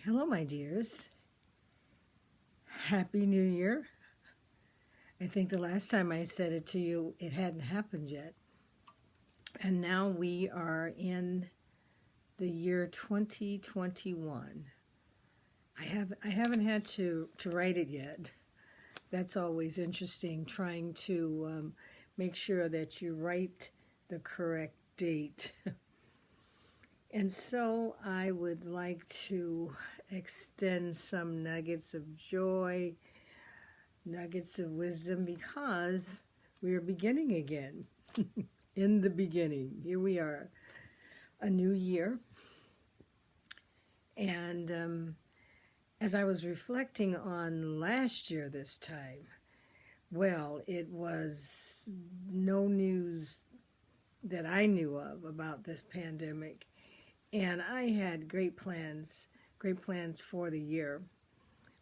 Hello, my dears. Happy New Year. I think the last time I said it to you, it hadn't happened yet. And now we are in the year 2021. I haven't had to write it yet. That's always interesting, trying to make sure that you write the correct date. And so I would like to extend some nuggets of joy, nuggets of wisdom, because we are beginning again. In the beginning, here we are, a new year. And as I was reflecting on last year this time, well, it was no news that I knew of about this pandemic. And I had great plans for the year.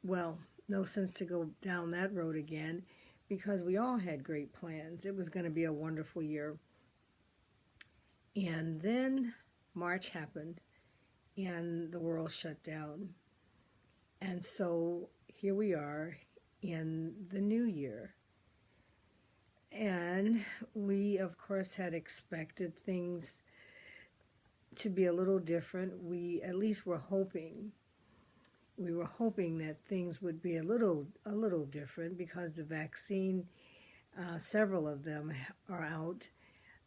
Well, no sense to go down that road again, because we all had great plans. It was going to be a wonderful year. And then March happened and the world shut down. And so here we are in the new year. And we, of course, had expected things to be a little different. We at least were hoping. We were hoping that things would be a little different, because the vaccine, several of them are out.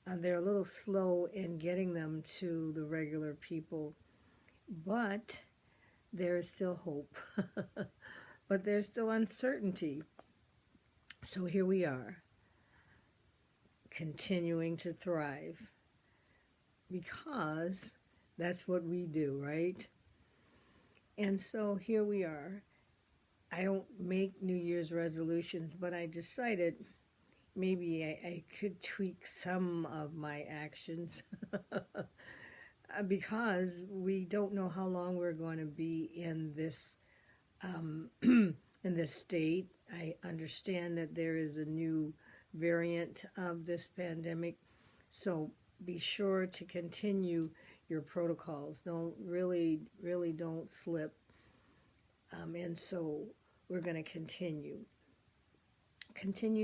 They're a little slow in getting them to the regular people, but there is still hope. But there's still uncertainty. So here we are, continuing to thrive, because that's what we do, right? And so here we are. I don't make New Year's resolutions, but I decided maybe I could tweak some of my actions because we don't know how long we're going to be in this in this state. I understand that there is a new variant of this pandemic, so be sure to continue your protocols. Don't really don't slip. And so we're going to continue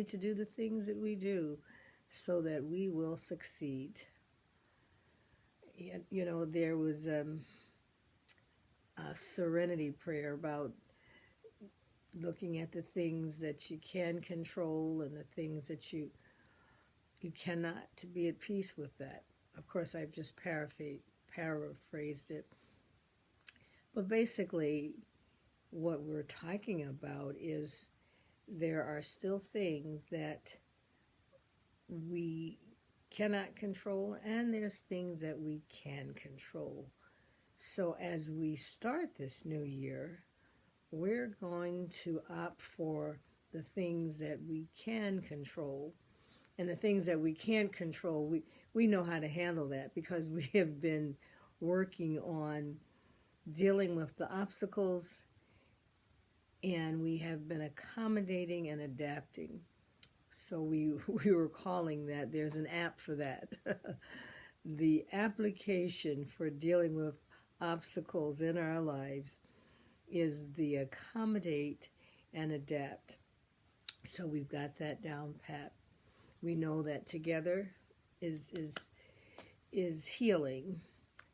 to do the things that we do so that we will succeed. You know, there was a serenity prayer about looking at the things that you can control and the things that you cannot, to be at peace with that. Of course, I've just paraphrased it. But basically, what we're talking about is there are still things that we cannot control, and there's things that we can control. So as we start this new year, we're going to opt for the things that we can control. And the things that we can't control, we know how to handle that, because we have been working on dealing with the obstacles, and we have been accommodating and adapting. So we were calling that, there's an app for that. The application for dealing with obstacles in our lives is the accommodate and adapt. So we've got that down pat. We know that together is healing,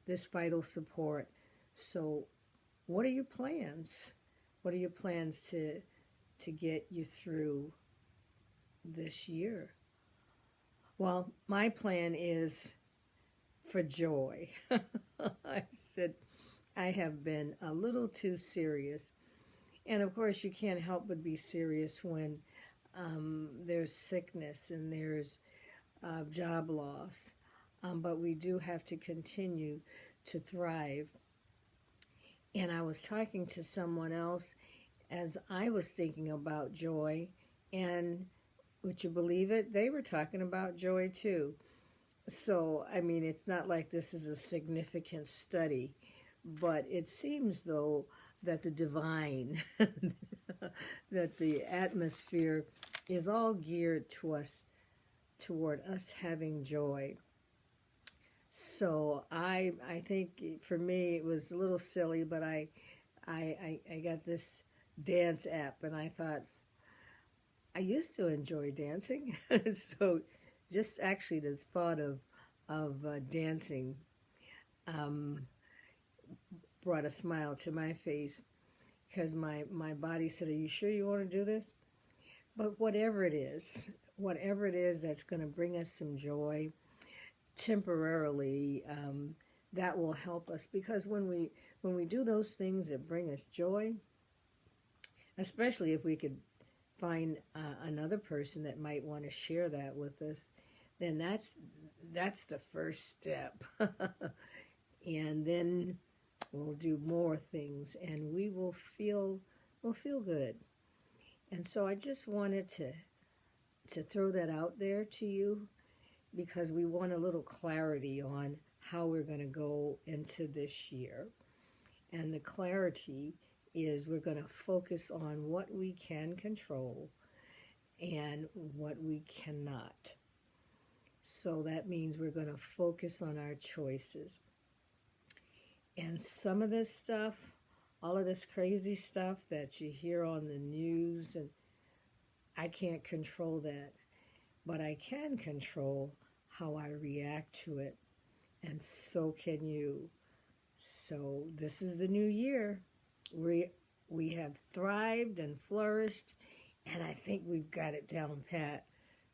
this vital support. So what are your plans? What are your plans to get you through this year? Well, my plan is for joy. I said I have been a little too serious. And of course, you can't help but be serious when there's sickness and there's job loss. But we do have to continue to thrive. And I was talking to someone else as I was thinking about joy, and would you believe it? They were talking about joy too. So, I mean, it's not like this is a significant study, but it seems, though, that the divine, that the atmosphere is all geared toward us having joy. So I think for me it was a little silly, but I I got this dance app, and I thought, I used to enjoy dancing. So just actually the thought of dancing um, brought a smile to my face, because my body said, "Are you sure you want to do this?" But whatever it is that's going to bring us some joy temporarily, that will help us. Because when we do those things that bring us joy, especially if we could find another person that might want to share that with us, then that's the first step. And then we'll do more things, and we'll feel good. And so I just wanted to throw that out there to you, because we want a little clarity on how we're going to go into this year. And the clarity is we're going to focus on what we can control and what we cannot. So that means we're going to focus on our choices. And some of this stuff, all of this crazy stuff that you hear on the news, and I can't control that, but I can control how I react to it, and so can you. So this is the new year. We have thrived and flourished, and I think we've got it down pat.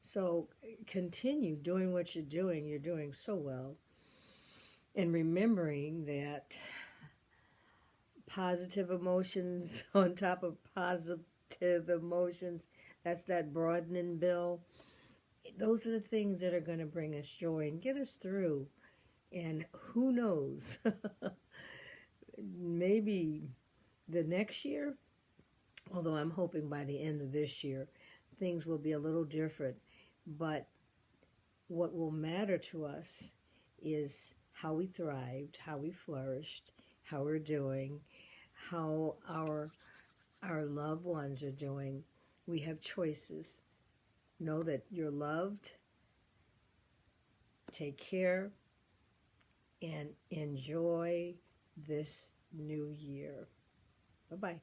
So continue doing what you're doing. You're doing so well. And remembering that positive emotions on top of positive emotions, that's that broadening bill. Those are the things that are going to bring us joy and get us through. And who knows, maybe the next year, although I'm hoping by the end of this year, things will be a little different. But what will matter to us is how we thrived, how we flourished, how we're doing, how our loved ones are doing. We have choices. Know that you're loved. Take care and enjoy this new year. Bye-bye.